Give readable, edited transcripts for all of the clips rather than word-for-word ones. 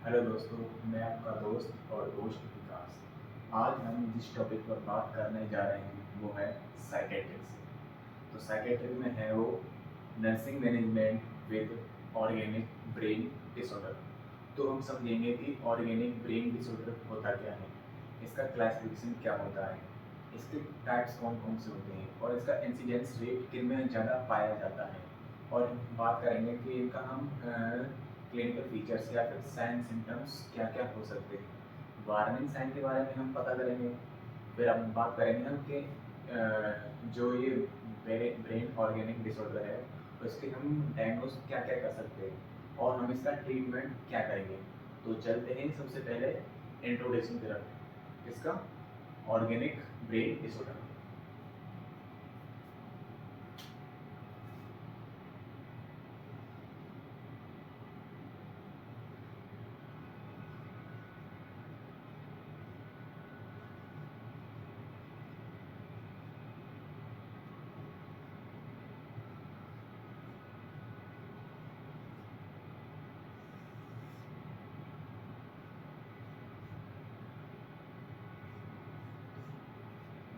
Hello दोस्तों, मैं आपका दोस्त और दोस्त विकास। आज हम जिस टॉपिक पर बात करने जा रहे हैं वो है साइकेट्रिक्स। तो साइकेट्रिक में है वो nursing management with organic brain disorder. तो हम समझेंगे कि ऑर्गेनिक ब्रेन डिसऑर्डर होता क्या है, इसका क्लासिफिकेशन क्या होता है, इसके टाइप्स कौन कौन से होते हैं और इसका इंसिडेंस रेट किन में ज़्यादा पाया जाता है। और बात करेंगे कि इनका हम क्लिनिकल फीचर्स या फिर साइन सिम्टम्स क्या क्या हो सकते हैं। वार्निंग साइन के बारे में हम पता करेंगे। फिर अब बात करेंगे हम कि जो ये ब्रेन ऑर्गेनिक डिसऑर्डर है उसके हम डायग्नोज क्या क्या कर सकते हैं और हम इसका ट्रीटमेंट क्या करेंगे। तो चलते हैं सबसे पहले इंट्रोडक्शन की तरफ, इसका ऑर्गेनिक ब्रेन डिसऑर्डर।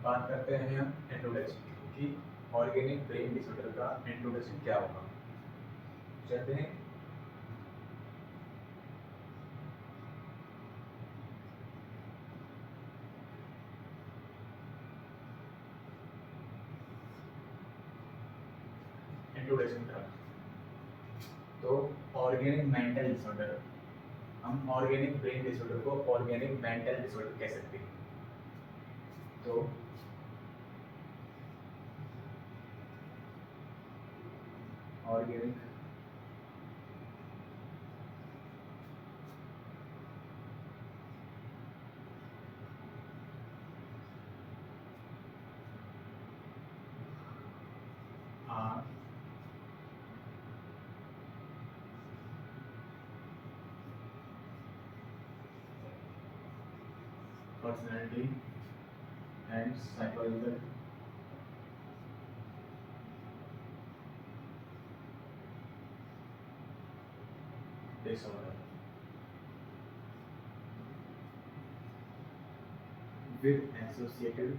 बात करते हैं हम इंट्रोडक्शन की कि ऑर्गेनिक ब्रेन डिसऑर्डर का इंट्रोडक्शन क्या होगा। चलते हैं। इंट्रोडक्शन की तरफ, तो ऑर्गेनिक मेंटल डिसऑर्डर, हम ऑर्गेनिक ब्रेन डिसऑर्डर को ऑर्गेनिक मेंटल डिसऑर्डर कह सकते हैं। तो organic our personality and psychological disorder with associated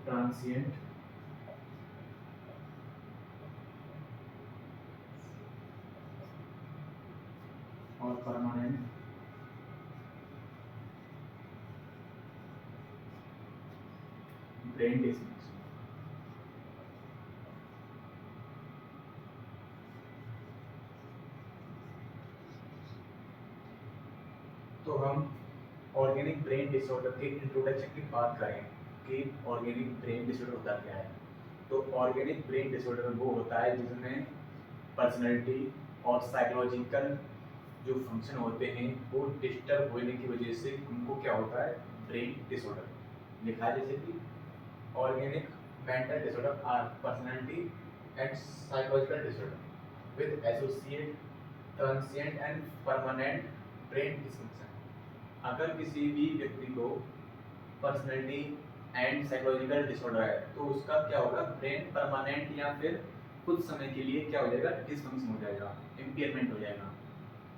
transient और परमानेंट ब्रेन डिसऑर्डर। तो हम ऑर्गेनिक ब्रेन डिसऑर्डर के इंट्रोडक्शन की बात करें कि ऑर्गेनिक ब्रेन डिसऑर्डर होता क्या है। तो ऑर्गेनिक ब्रेन डिसऑर्डर वो होता है जिसमें पर्सनैलिटी और साइकोलॉजिकल जो फंक्शन होते हैं वो डिस्टर्ब होने की वजह से उनको क्या होता है, ब्रेन डिसऑर्डर लिखा है। जैसे कि organic mental disorder our personality and psychological disorder with associate transient and permanent brain dysfunction. अगर किसी भी व्यक्ति को पर्सनैलिटी एंड साइकोलॉजिकल डिसऑर्डर है तो उसका क्या होगा, ब्रेन परमानेंट या फिर कुछ समय के लिए क्या हो जाएगा, डिसफंक्शन हो जाएगा, इम्पेयरमेंट हो जाएगा।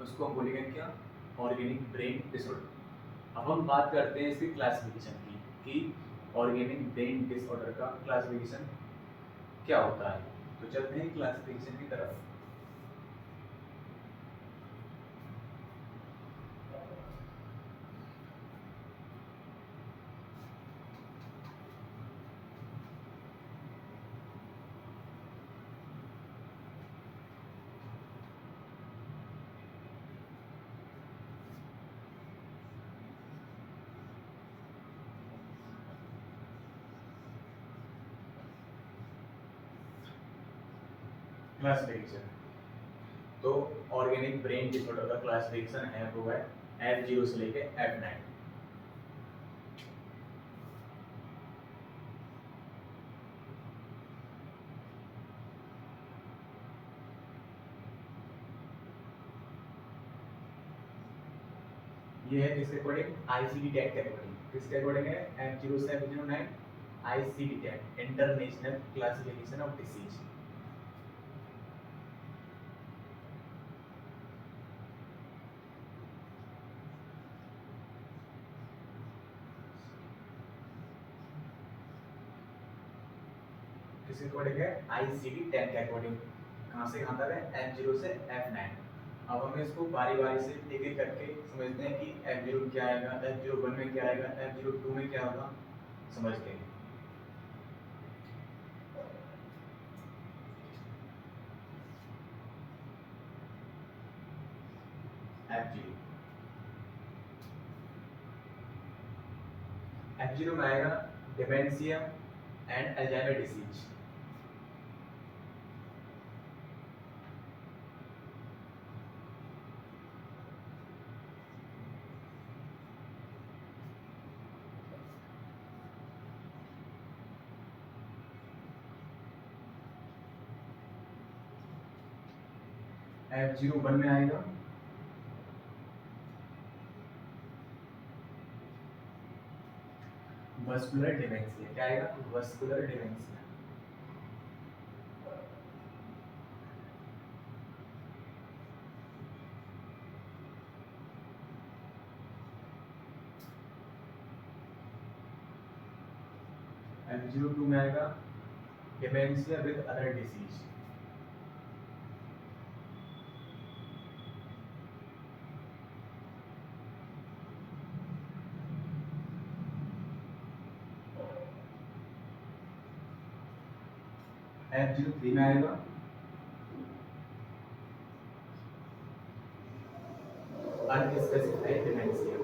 उसको हम बोलेंगे क्या, ऑर्गेनिक ब्रेन डिसऑर्डर। अब हम बात करते हैं इसकी क्लासिफिकेशन की कि ऑर्गेनिक ब्रेन डिसऑर्डर का क्लासिफिकेशन क्या होता है। तो चलते हैं क्लासिफिकेशन की तरफ। क्लासिफिकेशन, तो ऑर्गेनिक ब्रेन डिसऑर्डर का क्लासिफिकेशन है वो है F0 से लेके F9। ये है किसके अकॉर्डिंग, ICD टैग के अकॉर्डिंग। किसके अकॉर्डिंग है, F0 से F09 ICD-10 international classification of disease. किसके अकॉर्डिंग है? ICD-10 के अकॉर्डिंग। कहाँ से कहाँ तक है? F0 से F9। अब हम इसको बारी बारी से एक एक करके समझते हैं कि F0 क्या आएगा, F01 में क्या आएगा, F02 में क्या होगा, समझते हैं। F0 F0 में आएगा dementia and Alzheimer disease. F01 में आएगा वस्कुलर डिमेंशिया। क्या आएगा? Vascular dementia. F02 में आएगा dementia with other disease. F03 में आएगा अनस्पेसिफाइड डिमेंशिया।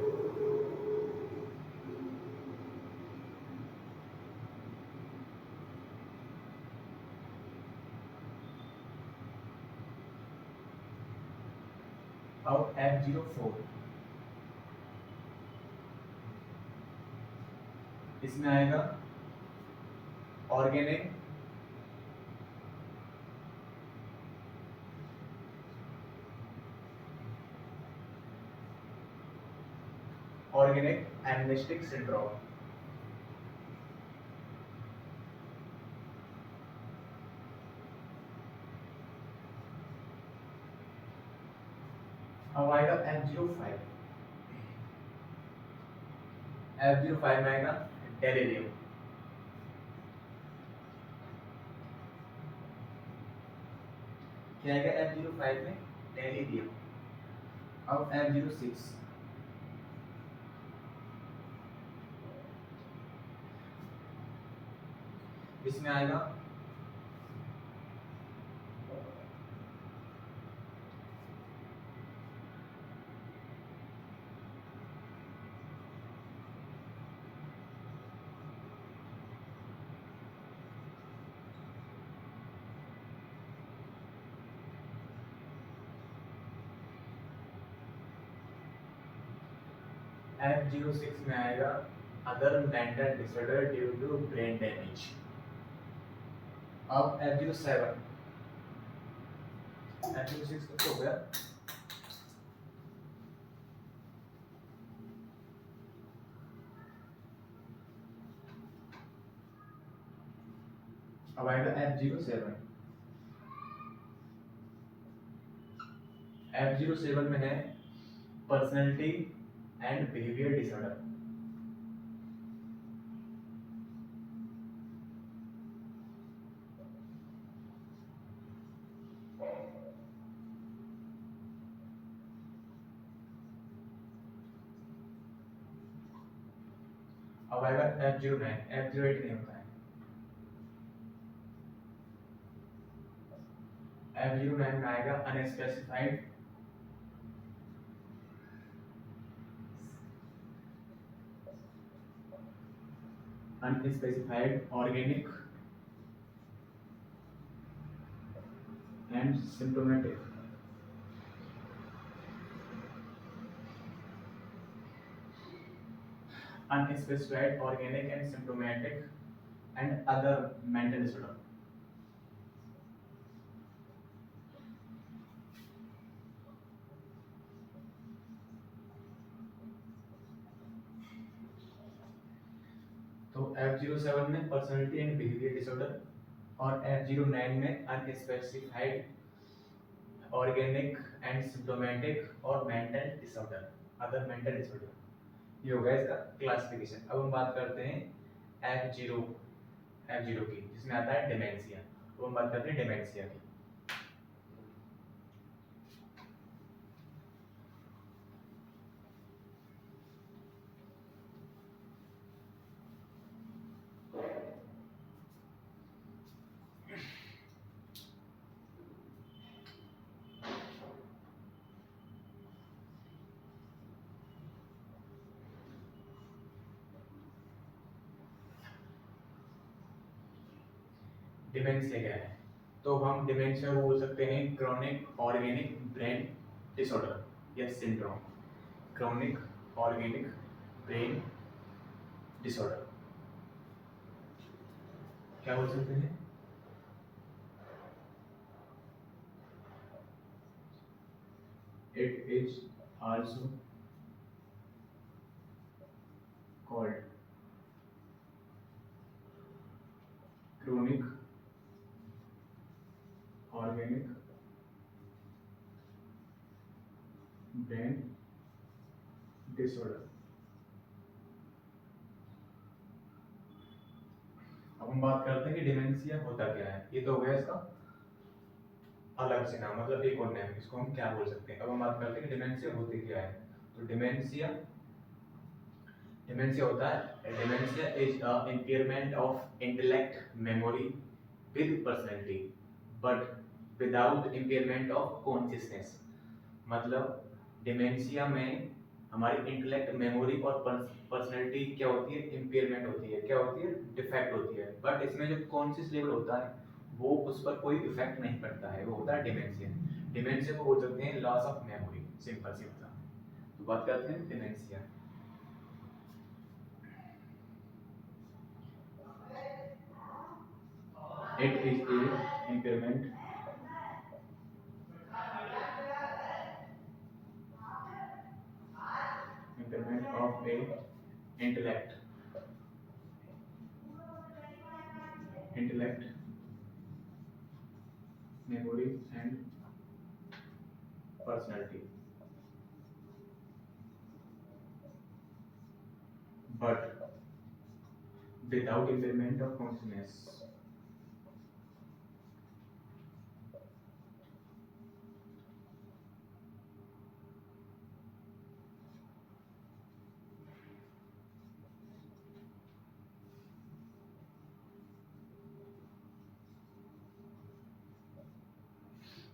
अब F04 इसमें आएगा ऑर्गेनिक एमनेस्टिक सिंड्रोम। अब आएगा F05। F05 में आएगा डेलीरियम। क्या आएगा F05 में? डेलीरियम। अब F06 इसमें आएगा F06 में आएगा other mental disorder due to brain damage. अब F07 F06 तो हो गया। अब आएगा F07। F07 में है पर्सनैलिटी एंड बिहेवियर डिसऑर्डर। अब आएगा F09। F08 नहीं होता है। F09 में आएगा unspecified organic and symptomatic. Unspecified organic and symptomatic and other mental disorder। तो F07 में पर्सनैलिटी एंड बिहेवियर डिसऑर्डर और F09 में अनस्पेसिफाइड ऑर्गेनिक एंड सिम्प्टोमेटिक और mental disorder, other mental disorder. ये हो गया इसका क्लासिफिकेशन। अब हम बात करते हैं F0 की, जिसमें आता है डिमेंशिया। तो हम बात करते हैं डिमेंशिया की। डिमेंशिया क्या है? तो हम डिमेंशिया को बोल सकते हैं क्रॉनिक ऑर्गेनिक ब्रेन डिसऑर्डर या syndrome. Chronic organic brain disorder क्या बोल सकते हैं? It is also called chronic organic brain disorder। अब हम बात करते हैं कि डिमेंशिया होता क्या है। ये तो हो गया इसका अलग से नाम, मतलब एक और नाम, इसको हम क्या बोल सकते हैं। अब हम बात करते हैं कि डिमेंशिया होती क्या है। तो डिमेंशिया होता है, dementia is a impairment of intellect memory with personality but without impairment of consciousness. मतलब डिमेंशिया में हमारी इंटेलेक्ट मेमोरी और पर्सनैलिटी क्या होती है, इम्पेयरमेंट होती है, क्या होती है, डिफेक्ट होती है। बट इसमें जो कॉन्शियस लेवल होता है वो उस पर कोई इफेक्ट नहीं पड़ता है, वो होता है डिमेंशिया। डिमेंशिया को बोल सकते हैं लॉस ऑफ मेमोरी, सिंपल सी मतलब। तो बात करते हैं dementia. It is a impairment of a intellect memory and personality but without impairment of consciousness।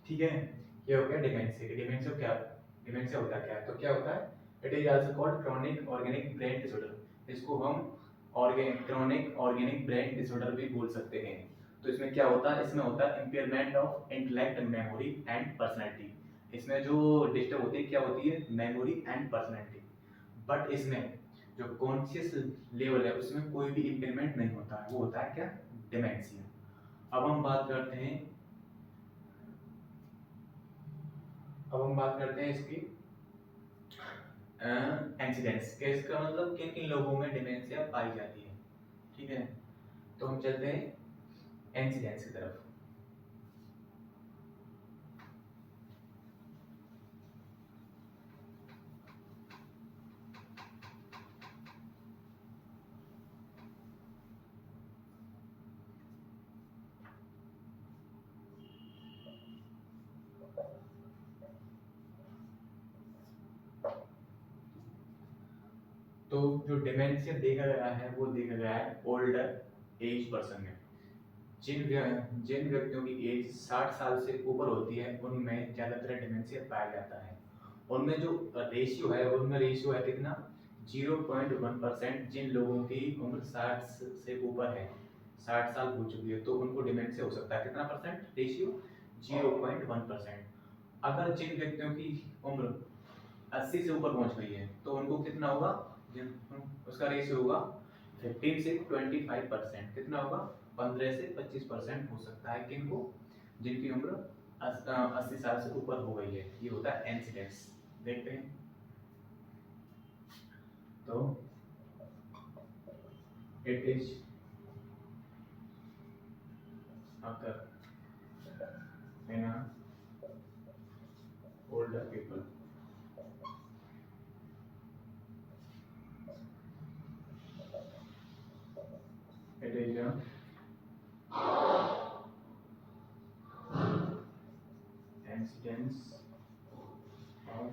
ठीक है, ये हो गया डिमेंशिया। डिमेंशिया होता क्या है? तो क्या होता है, it is also called chronic organic brain disorder. इसको हम क्रॉनिक ऑर्गेनिक ब्रेन डिसऑर्डर भी बोल सकते हैं। तो इसमें क्या होता है, इसमें होता है impairment of intellect memory and personality. इसमें जो डिस्टर्ब होती है क्या होती है, मेमोरी एंड पर्सनैलिटी। बट इसमें जो कॉन्शियस लेवल है उसमें कोई भी इम्पेयरमेंट नहीं होता है, वो होता है क्या, डिमेंशिया। अब हम बात करते हैं इसकी इंसिडेंस के, इसका मतलब किन किन लोगों में डिमेंशिया पाई जाती है। ठीक है, तो हम चलते हैं इंसिडेंस की तरफ। तो जो डिमेंशिया देखा गया है वो देखा गया है ओल्डर एज पर्सन में। जिन व्यक्तियों की एज 60 साल से ऊपर होती है उनमें ज़्यादातर डिमेंशिया पाया जाता है। उनमें जो रेशियो है, उनमें रेशियो है कितना, 0.1%। जिन लोगों की उम्र 60 से ऊपर है, 60 साल हो चुकी है, तो उनको डिमेंशिया हो सकता है। कितना परसेंट रेशियो, 0.1%। अगर जिन व्यक्तियों की उम्र 80 से ऊपर पहुंच गई है तो उनको कितना होगा, उसका रेशियो होगा 15 से 25%। कितना होगा, 15 से 25% हो सकता है किनको, जिनकी उम्र 80 साल से ऊपर हो गई है। ये होता है इंसिडेंस। देखते हैं तो It is occur in a older people. It is a incidence of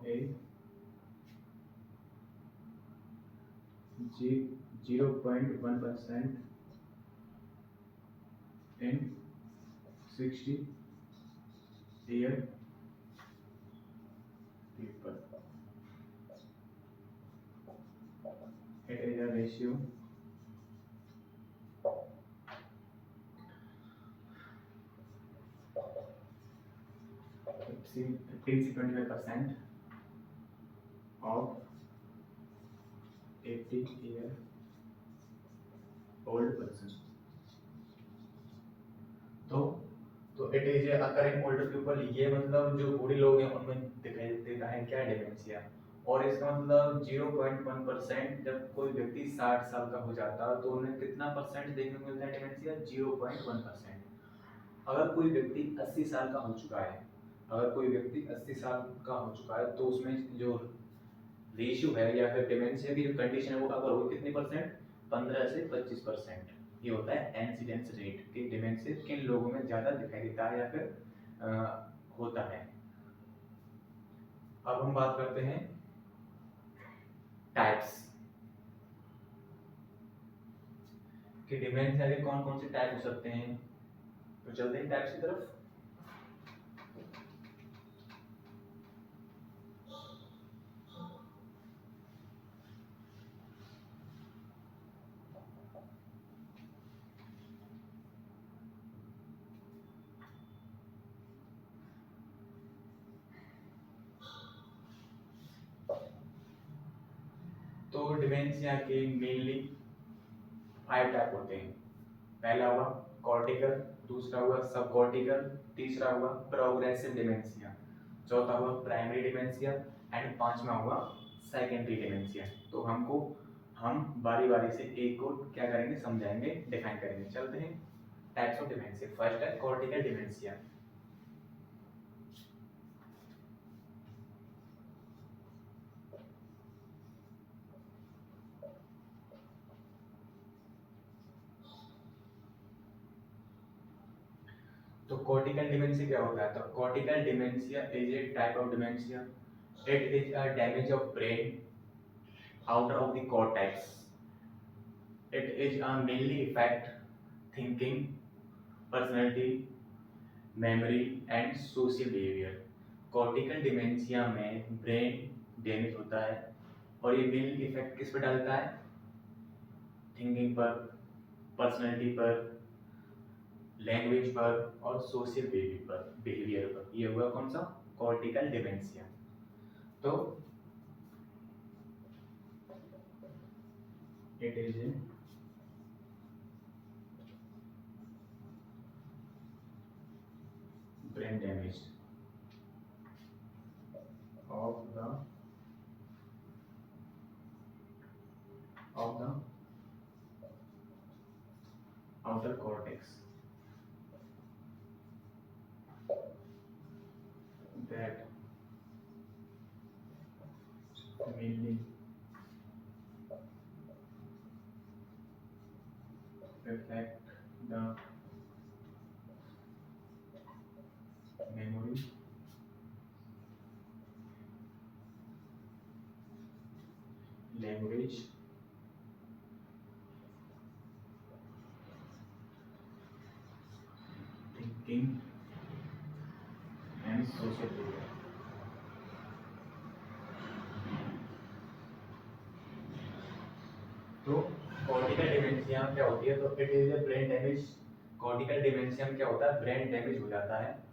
a 0.1% in 60-year people. It is a ratio 15 to 25% of 80-year-old person. तो it is occurring older people, ये मतलब जो बूढ़े लोग हैं उनमें दिखाई देता है क्या, डिमेंशिया। और इसका मतलब 0.1%, जब कोई व्यक्ति 60 साल का हो जाता है तो उन्हें कितना परसेंट देखने को मिलता है डिमेंशिया, 0.1%। अगर कोई व्यक्ति 80 साल का हो चुका है, अगर कोई व्यक्ति 80 साल का हो चुका है तो उसमें जो रेशियो है या फिर डिमेंशिया की जो कंडीशन है वो अगर हो कितनी परसेंट, 15 से 25%। ये होता है इंसिडेंस रेट कि डिमेंशिया किन लोगों में ज़्यादा दिखाई देता है या फिर होता है। अब हम बात करते हैं टाइप्स कि डिमेंशिया के कौन कौन से टाइप हो सकते हैं। तो चलते हैं टाइप्स की तरफ। तो डिमेंशिया के मेनली 5 टाइप होते हैं। पहला हुआ कॉर्टिकल, दूसरा हुआ सब कॉर्टिकल, तीसरा हुआ प्रोग्रेसिव डिमेंशिया, चौथा हुआ प्राइमरी डिमेंशिया एंड पांचवा हुआ सेकेंडरी डिमेंशिया। तो हम बारी बारी से एक को क्या करेंगे, समझाएंगे, डिफाइन करेंगे। चलते हैं टाइप्स ऑफ डिमेंशिया। फर्स्ट है कॉर्टिकल डिमेंशिया। तो कॉर्टिकल डिमेंशिया क्या होता है, तो cortical dementia is a type of dementia. It is a damage of brain outer of the cortex. It is a mainly affect thinking, personality, memory and social behavior. Cortical dementia में brain damage होता है और ये mainly effect किस पर डालता है, thinking पर, पर्सनैलिटी पर, लैंग्वेज पर और सोशल बिहेवियर पर। ये हुआ कौन सा, कॉर्टिकल डिमेंशिया। तो it is brain damage of the outer cortex that mainly affect the memory, language, thinking and social behavior। तो कॉर्टिकल डिमेंशिया क्या होती है, तो it is a brain damage. Cortical dementia में क्या होता है, ब्रेन डैमेज हो जाता है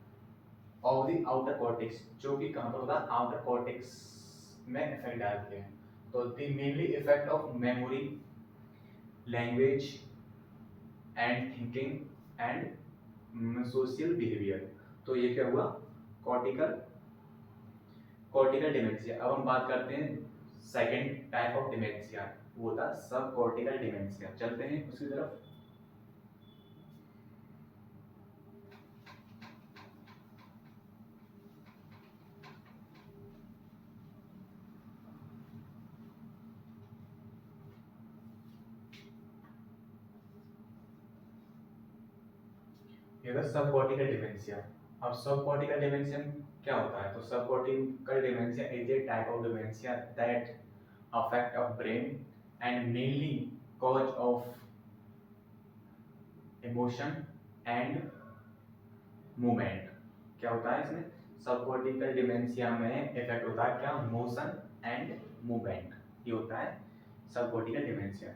ऑफ द आउटर कॉर्टेक्स, जो कि कहां पर होता है, आउटर कॉर्टेक्स में इफेक्ट डालते हैं। तो the mainly effect of memory, language and thinking and social behaviour. तो ये क्या हुआ, कॉर्टिकल डिमेंशिया। अब हम बात करते हैं सेकेंड टाइप ऑफ डिमेंशिया वो था सब कॉर्टिकल डिमेंशिया। चलते हैं उसकी तरफ। ये था सब कॉर्टिकल डिमेंशिया। अब सब कॉर्टिकल डिमेंशिया क्या होता है? तो सब cortical dementia is a type of dementia that affect of brain and mainly cause of emotion and movement. क्या होता है इसमें? सब कॉर्टिकल डिमेंशिया में इफेक्ट होता है क्या? Motion and movement. ये होता है सब cortical dementia.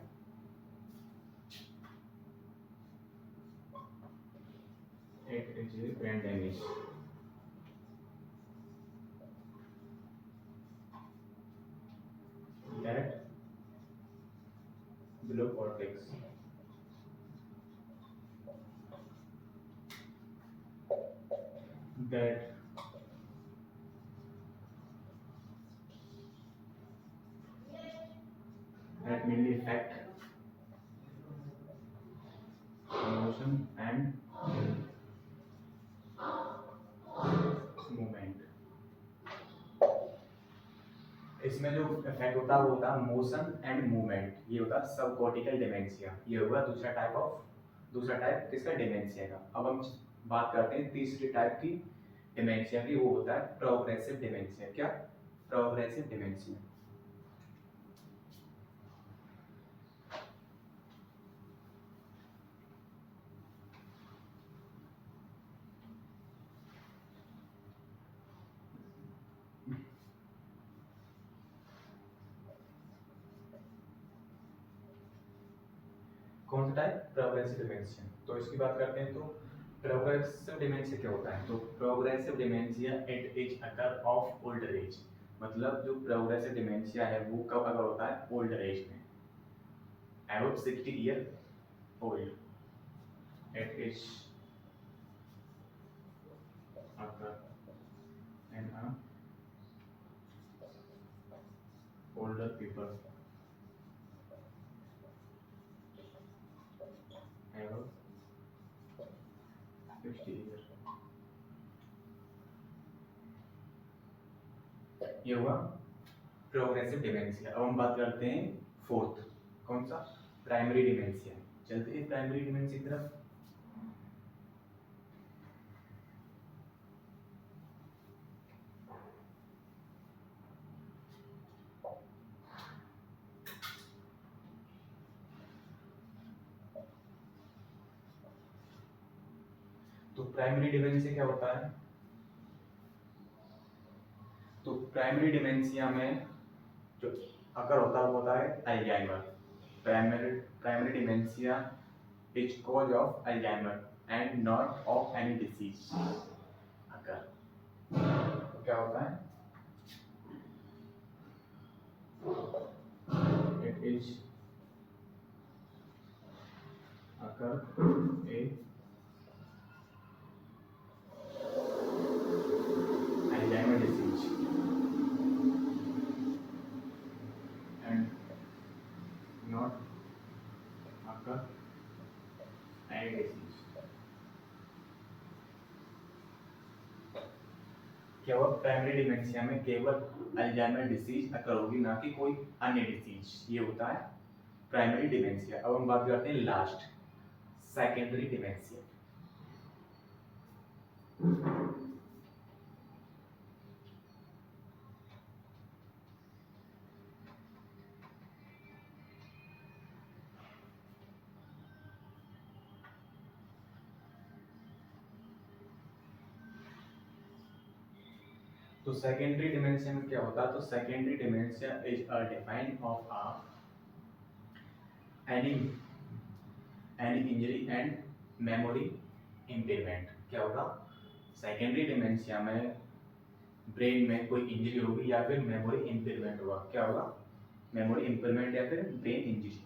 It is a brain damage that below cortex that mainly affect emotion and movement। इसमें जो इफेक्ट होता है वो होता है मोशन एंड मूवमेंट। ये होता है सब कॉर्टिकल डिमेंशिया। ये होगा दूसरा टाइप किसका? डिमेंशिया का। अब हम बात करते हैं तीसरी टाइप की डिमेंशिया की। वो होता है प्रोग्रेसिव डिमेंशिया। क्या? Progressive dementia. कौन सा टाइप? Progressive dementia. तो इसकी बात करते हैं। तो प्रोग्रेसिव डिमेंशिया क्या होता है? तो progressive dementia it is occur of old age. मतलब जो प्रोग्रेसिव डिमेंशिया है वो कब अगर होता है? ओल्ड एज में, about 60 year old. It is occur in a older people above 60 years। ये हुआ प्रोग्रेसिव डिमेंशिया। अब हम बात करते हैं फोर्थ। कौन सा? Primary dementia. चलते हैं प्राइमरी डिमेंशिया की तरफ। तो प्राइमरी डिमेंशिया क्या होता है? तो प्राइमरी डिमेंशिया में जो अगर होता है वो होता है Alzheimer. Primary dementia is cause of Alzheimer and not of any disease. अगर तो क्या होता है? It is occur A Alzheimer disease and not occur any disease। केवल प्राइमरी डिमेंशिया में केवल अल्जाइमर डिसीज अकर होगी, ना कि कोई अन्य डिसीज। ये होता है प्राइमरी डिमेंशिया। अब हम बात करते हैं लास्ट सेकेंडरी डिमेंशिया। तो सेकेंडरी डिमेंशिया में क्या होता है? तो secondary dementia is a define of a any injury and memory impairment. क्या होगा? सेकेंडरी डिमेंशिया में ब्रेन में कोई इंजरी होगी या फिर मेमोरी इम्पेयरमेंट होगा। क्या होगा? मेमोरी इम्पेयरमेंट या फिर brain injury.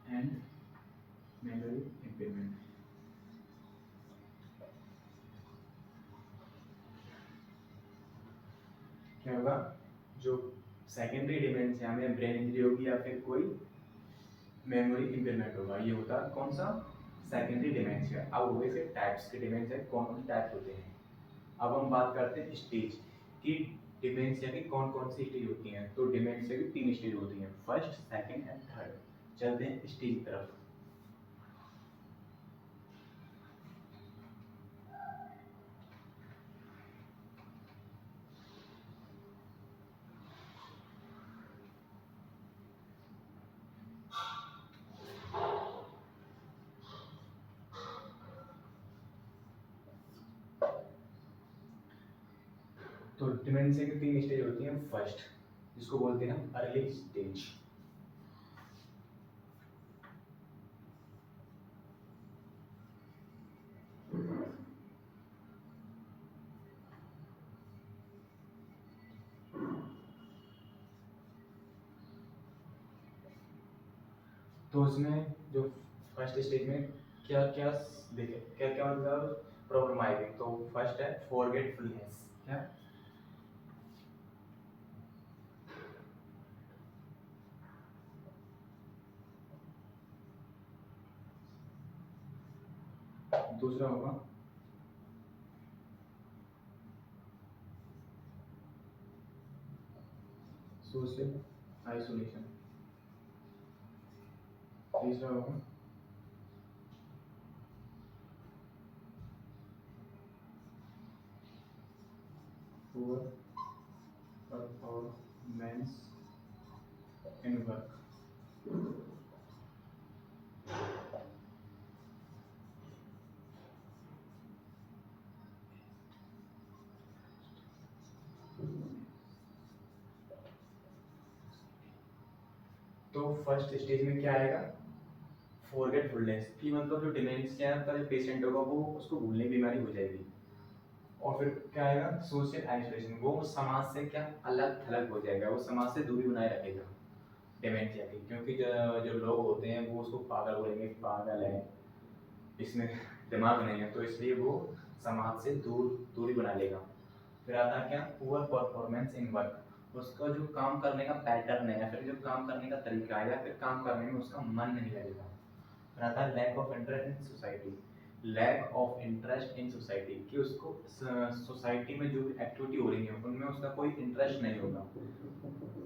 And memory impairment. क्या होगा, जो सेकेंडरी डिमेंशिया में ब्रेन इंजरी होगी या फिर कोई मेमोरी इम्पेयरमेंट होगा, ये होता है कौन सा, सेकेंडरी डिमेंशिया। अब हो गए फिर टाइप्स के डिमेंशिया, कौन कौन से टाइप होते हैं। अब हम बात करते हैं स्टेज की, डिमेंशिया की कौन कौन सी स्टेज होती हैं। तो डिमेंशिया की 3 स्टेज होती हैं, फर्स्ट, सेकंड एंड थर्ड। चलते हैं स्टेज की तरफ। तो डिमेंशिया की 3 स्टेज होती हैं, फर्स्ट जिसको बोलते हैं हम अर्ली स्टेज। तो उसमें जो फर्स्ट स्टेज में क्या क्या देखे, क्या क्या मतलब प्रॉब्लम आएगी। तो फर्स्ट है फॉरगेटफुलनेस। क्या, दूसरा होगा सोशल आइसोलेशन। तीसरा होगा पुअर परफॉर्मेंस इन वर्क। तो फर्स्ट स्टेज में क्या आएगा, फॉरगेटफुलनेस की मतलब जो डिमेंशिया का जो पेशेंट होगा वो उसको भूलने की बीमारी हो जाएगी। और फिर क्या आएगा, सोशल आइसोलेशन, वो समाज से क्या अलग थलग हो जाएगा, वो समाज से दूरी बनाए रखेगा डिमेंशिया की। क्योंकि जो लोग होते हैं वो उसको पागल बोलेंगे, पागल है, इसमें दिमाग नहीं है, तो इसलिए वो समाज से दूरी बना लेगा। फिर आता है क्या, पुअर परफॉर्मेंस इन वर्क, उसका जो काम करने का पैटर्न है या फिर जो काम करने का तरीका है या फिर काम करने में उसका मन नहीं लगेगा। फिर आता है lack of interest in society, lack of interest in society, कि उसको सोसाइटी में जो एक्टिविटी हो रही है उनमें उसका कोई इंटरेस्ट नहीं होगा।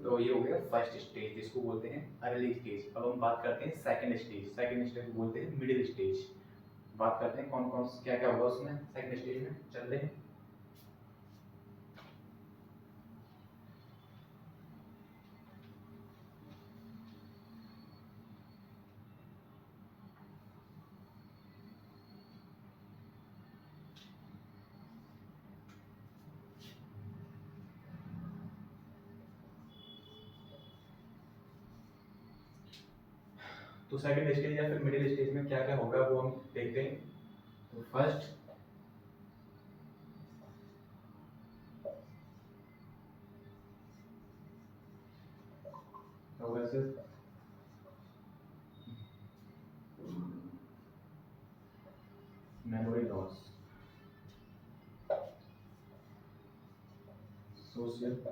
तो ये हो गया फर्स्ट स्टेज जिसको बोलते हैं अर्ली स्टेज। अब हम बात करते हैं सेकंड स्टेज। सेकंड स्टेज बोलते हैं मिडिल स्टेज। बात करते हैं कौन कौन क्या क्या होगा उसमें सेकंड स्टेज में, चलते हैं। तो सेकंड स्टेज या फिर मिडिल स्टेज में क्या क्या होगा वो हम देखते हैं। तो फर्स्ट होगा सिर्फ memory loss, social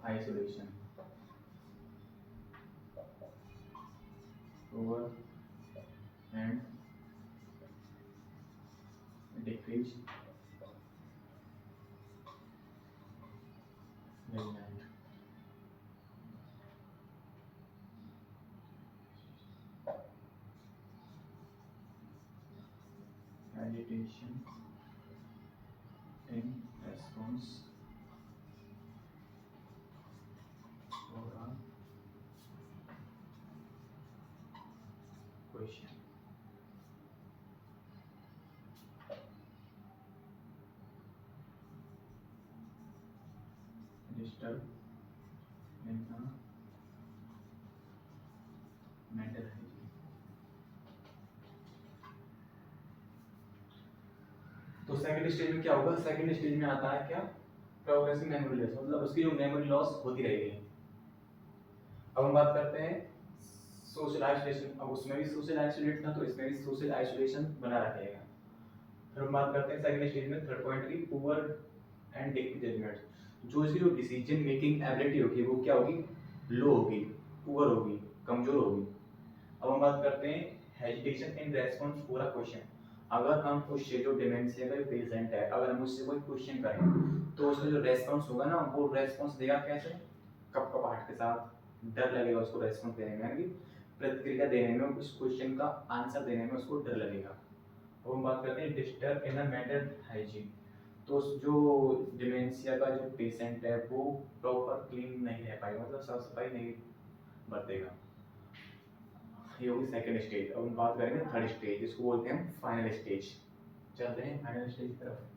isolation, over and decrease judgement. Agitation in response और question. Disturb in mental hygiene. तो सेकंड स्टेज में क्या होगा, सेकंड स्टेज में आता है क्या, प्रोग्रेसिव मेमोरी लॉस, मतलब उसकी जो मेमोरी लॉस होती रहेगी। अब हम बात करते हैं सोशल आइसोलेशन, अब उसमें भी सोशल आइसोलेट था तो इसमें भी सोशल आइसोलेशन बना रहेगा। फिर हम बात करते हैं सेकंड स्टेज में, थर्ड पॉइंट की, पुअर एंड डिक जजमेंट। जो इसकी जो डिसीजन मेकिंग एबिलिटी होगी वो क्या होगी, लो होगी, पुअर होगी, कमजोर होगी। अब हम बात करते हैं hesitation in response for a question. अगर हम उससे जो डिमेंशिया का पेशेंट है, अगर हम उससे कोई क्वेश्चन करें तो उसका जो रेस्पॉन्स होगा ना, वो रेस्पॉन्स देगा कैसे, कपकपाहट के साथ, डर लगेगा उसको रेस्पॉन्स देने में, यानी प्रतिक्रिया देने में, उस क्वेश्चन का आंसर देने में उसको डर लगेगा। अब हम बात करते हैं डिस्टर्ब इन मेंटल हाइजीन। तो जो डिमेंशिया का जो पेशेंट है वो प्रॉपर क्लीन नहीं रह पाएगा, मतलब साफ सफाई नहीं बरतेगा। ये होगी सेकंड स्टेज। अब हम बात करेंगे थर्ड स्टेज, इसको बोलते हैं फाइनल स्टेज। चलते हैं फाइनल स्टेज की तरफ।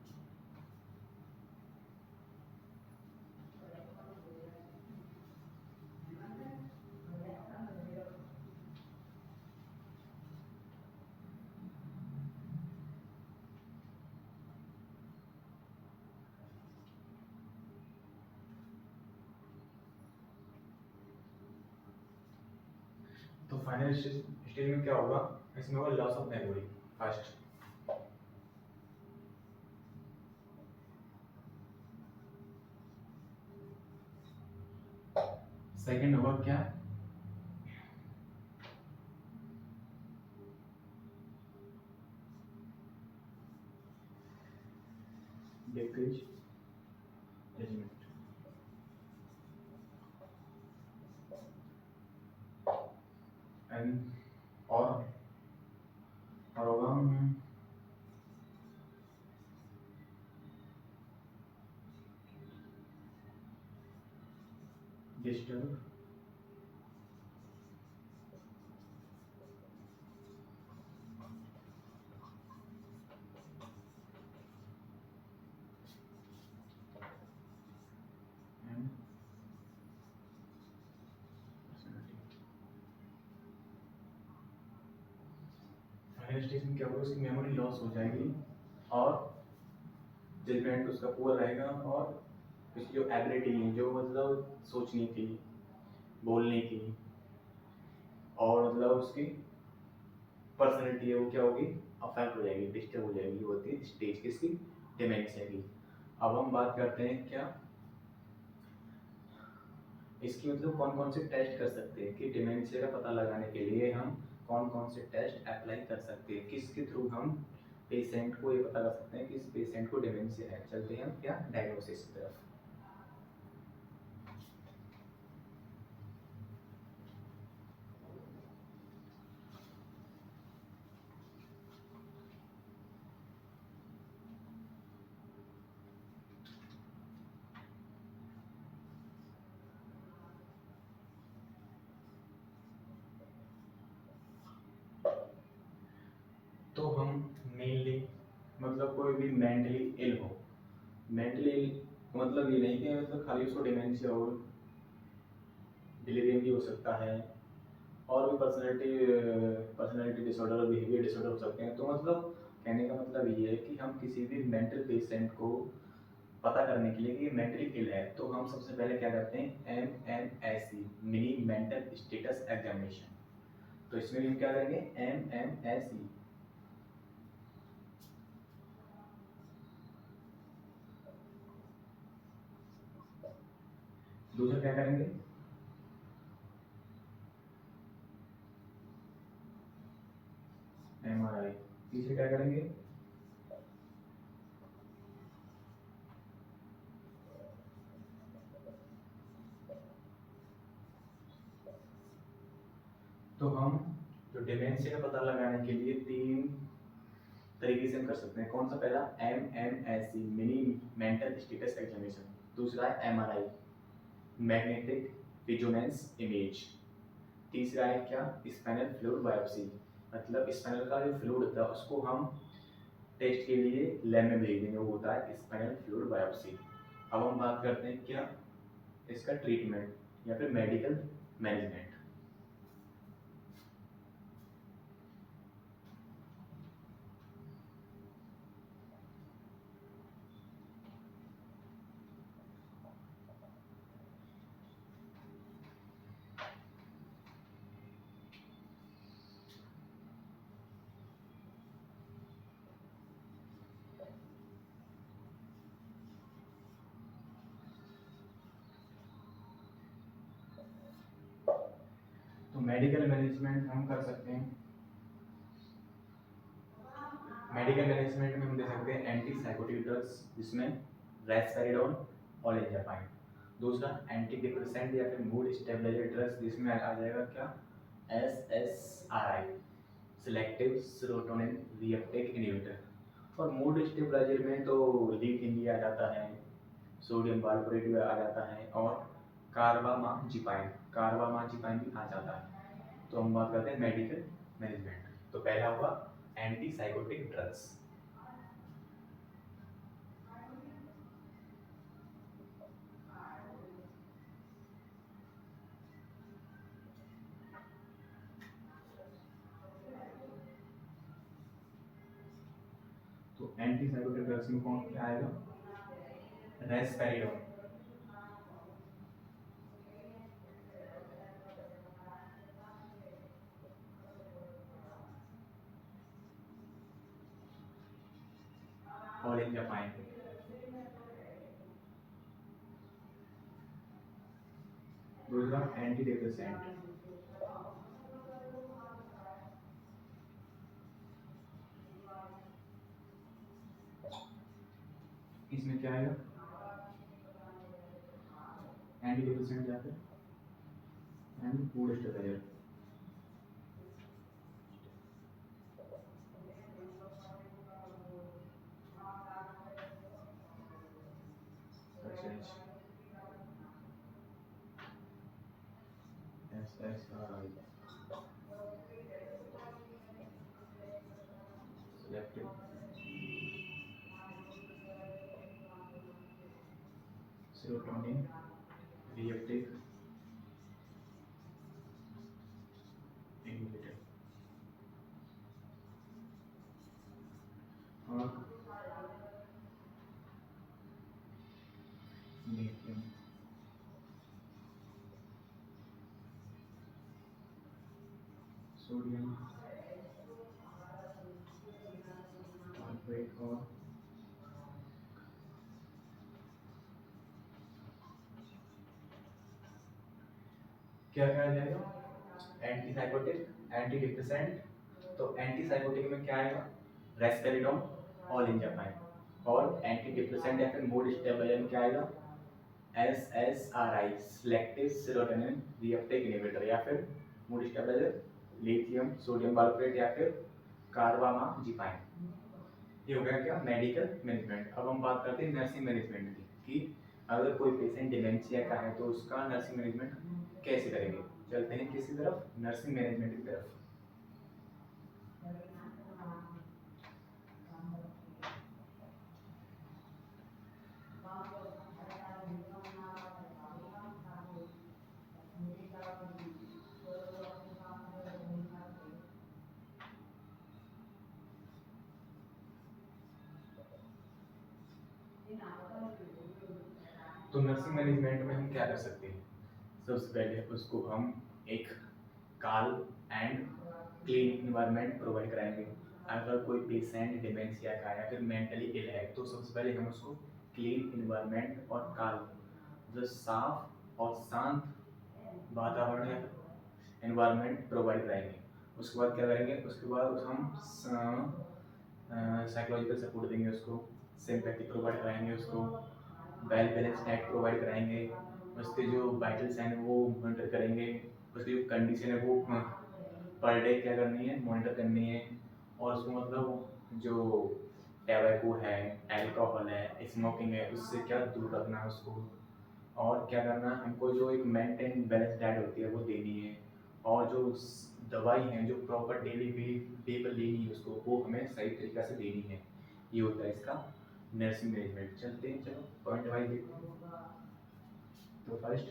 तो फाइनल स्टेज में क्या होगा, इसमें होगा loss of memory first. Second होगा क्या, डेक्रीज जजमेंट। एंड और होगा डिस्टर्ब एंड फाइनल स्टेज में क्या होगा, उसकी मेमोरी लॉस हो जाएगी और जजमेंट उसका पुअर रहेगा, और उसकी जो एबिलिटी है, जो मतलब सोचने की, बोलने की, और मतलब उसकी पर्सनैलिटी है वो क्या होगी, अफेक्ट हो जाएगी, डिस्टर्ब हो जाएगी। ये होती है स्टेज किसकी, डिमेंशिया की। अब हम बात करते हैं क्या, इसकी मतलब कौन कौन से टेस्ट कर सकते हैं, कि डिमेंशिया का पता लगाने के लिए हम कौन कौन से टेस्ट अप्लाई कर सकते हैं, किसके थ्रू हम पेशेंट को ये पता कर सकते हैं कि इस पेशेंट को डिमेंशिया है। चलते हैं हम क्या, डायग्नोसिस की तरफ। तो हम मेनली मतलब कोई भी मेंटली इल हो, मेंटली इल मतलब ये नहीं कि मतलब खाली उसको डिमेंशिया हो, डिलीरियम भी हो सकता है, और भी पर्सनैलिटी डिसऑर्डर और बिहेवियर डिसऑर्डर हो सकते हैं। तो मतलब कहने का मतलब ये है कि हम किसी भी मेंटल पेशेंट को पता करने के लिए कि ये मेंटली इल है, तो हम सबसे पहले क्या करते हैं, MMSE, mini mental status examination. तो इसमें भी हम क्या करेंगे, MMSE। दूसरा क्या करेंगे, MRI। तीसरे क्या करेंगे, तो हम जो डिमेंशिया का पता लगाने के लिए तीन तरीके से हम कर सकते हैं। कौन सा, पहला MMSE, mini mental status examination. दूसरा है MRI, मैग्नेटिक रेजोनेंस इमेज। तीसरा है क्या, स्पाइनल फ्लूइड बायोप्सी, मतलब स्पाइनल का जो फ्लूइड होता है उसको हम टेस्ट के लिए लैब में भेज देंगे, वो होता है स्पाइनल फ्लूइड बायोप्सी। अब हम बात करते हैं क्या, इसका ट्रीटमेंट या फिर मेडिकल मैनेजमेंट। मेडिकल मैनेजमेंट हम कर सकते हैं, मेडिकल मैनेजमेंट में हम दे सकते हैं एंटी साइकोटिक ड्रग्स जिसमें रेस्पेरिडोन और एंजापाइन। दूसरा एंटी डिप्रेसेंट या फिर मूड स्टेबलाइजर ड्रग्स जिसमें आ जाएगा क्या, SSRI, selective serotonin reuptake inhibitor. और मूड स्टेबलाइजर में तो लिथियम भी आ जाता है, सोडियम वॉलप्रोएट भी आ जाता है और कार्बामाजिपाइन भी आ जाता है। तो हम बात करते हैं मेडिकल मैनेजमेंट। तो पहला हुआ एंटी साइकोटिक ड्रग्स। तो एंटी साइकोटिक ड्रग्स में कौन क्या आएगा, रेस्पेरिडोन, और एंजापाइन। दूसरा एंटी डिप्रेसेंट, इसमें क्या आएगा, एंटी डिप्रेसेंट या फिर mood stabiliser. SSRI, selective serotonin reuptake inhibitor। और lithium, सोडियम वॉलप्रोएट और क्या कहा जाएगा, एंटी साइकोटिक, एंटी डिप्रेसेंट। तो एंटी साइकोटिक में क्या आएगा, रेस्पेरिडोन और एंजापाइन। और एंटी डिप्रेसेंट या फिर मूड स्टेबलाइजर में क्या आएगा, SSRI, selective serotonin reuptake inhibitor या फिर मूड स्टेबलाइजर लिथियम सोडियम वॉलप्रोएट या फिर कार्बामाजिपाइन। ये हो गया क्या, मेडिकल मैनेजमेंट। अब हम बात करते हैं नर्सिंग मैनेजमेंट की कि अगर कोई पेशेंट डिमेंशिया का है तो उसका नर्सिंग मैनेजमेंट कैसे करेंगे। चलते हैं किसी तरफ, नर्सिंग मैनेजमेंट की तरफ। तो नर्सिंग मैनेजमेंट में हम क्या कर सकते हैं, सबसे पहले उसको हम एक काल एंड क्लीन इन्वायरमेंट प्रोवाइड कराएंगे। अगर कोई पेशेंट डिमेंशिया का या फिर मेंटली इल है तो सबसे पहले हम उसको क्लीन इन्वायरमेंट और काल, जो साफ और शांत वातावरण या इन्वायरमेंट प्रोवाइड कराएंगे। उसके बाद क्या करेंगे, उसके बाद हम साइकोलॉजिकल सपोर्ट देंगे उसको, सिंपैथी प्रोवाइड कराएंगे उसको, वेल बैलेंस डाइट प्रोवाइड कराएंगे, उसके जो वाइटल्स हैं वो मॉनिटर करेंगे, उसकी जो कंडीशन है वो पर डे क्या करनी है, मॉनिटर करनी है। और उसको मतलब जो टैबैको है, अल्कोहल है, स्मोकिंग है, उससे क्या दूर रखना है उसको। और क्या करना है, हमको जो एक मेंटेन बैलेंस डाइट होती है वो देनी है। और जो दवाई है जो प्रॉपर डेली डे पर लेनी है उसको, वो हमें सही तरीक़ा से देनी है। ये होता है इसका नर्सिंग मैनेजमेंट। चलते हैं, चलो पॉइंट वाइज देखो। तो first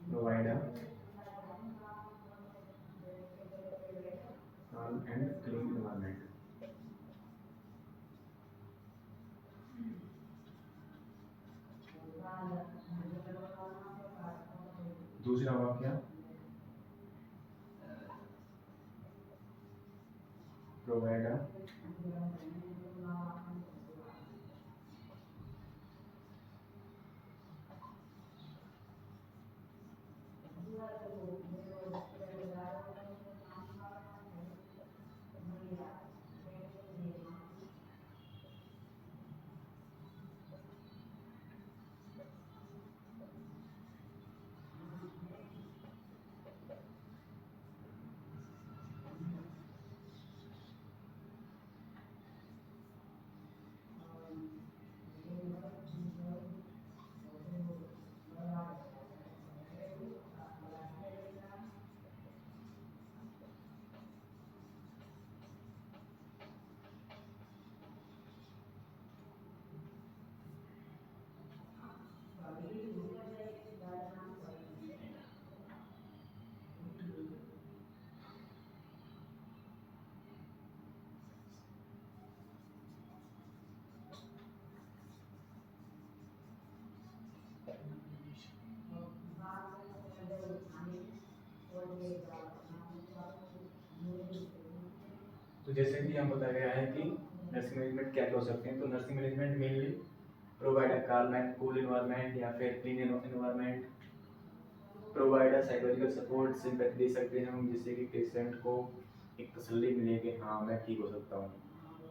provide a calm and clean environment। दूसरा वाक्य, प्रोवाइड अ तो जैसे कि हम बताया गया है कि नर्सिंग मैनेजमेंट क्या क्या हो सकते हैं, तो nursing management mainly provide a calm and cool environment या फिर clean environment, provide a psychological support, sympathy दे सकते हैं हम, जिससे कि पेशेंट को एक तसल्ली मिले कि हाँ मैं ठीक हो सकता हूँ।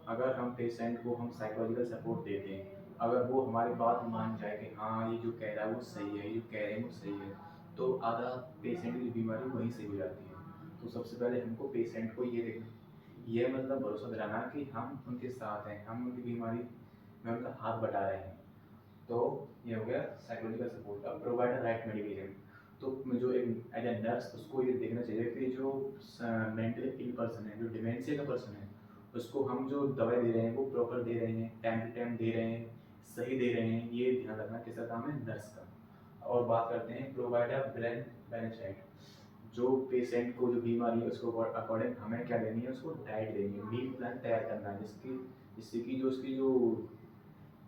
अगर हम पेशेंट को हम साइकोलॉजिकल सपोर्ट देते हैं, अगर वो हमारी बात मान जाए कि हाँ ये जो कह रहा है वो सही है, ये जो कह रहे हैं वो सही है, तो आधा पेशेंट की बीमारी वहीं से हो जाती है। तो सबसे पहले हमको पेशेंट को ये मतलब भरोसा दिलाना कि हम उनके साथ हैं, हम उनकी बीमारी में उनका हाथ बटा रहे हैं। तो ये हो गया साइकोलॉजिकल सपोर्ट। अब प्रोवाइड राइट मेडिकेशन, तो जो एक एज ए नर्स उसको ये देखना चाहिए कि जो मेंटली इल पर्सन है, जो डिमेंशिया का पर्सन है, उसको हम जो दवाई दे रहे हैं वो प्रॉपर दे रहे हैं, टाइम टू टाइम दे रहे हैं, सही दे रहे हैं, ये ध्यान रखना किसका काम है, नर्स का। और बात करते हैं provide a brain balance diet, जो पेशेंट को जो बीमारी है उसको अकॉर्डिंग हमें क्या देनी है, उसको डाइट देनी है, मील प्लान तैयार करना है, जिससे कि जो उसकी जो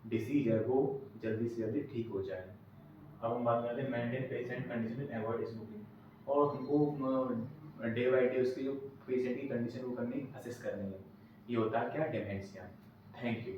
डिसीज है वो जल्दी से जल्दी ठीक हो जाए। अब हम बात करते हैं maintain patient condition, avoid smoking, और हमको डे बाई डे उसकी जो पेशेंट की कंडीशन वो करनी, असेस करनी है। ये होता है क्या, डिमेंशिया। Thank you.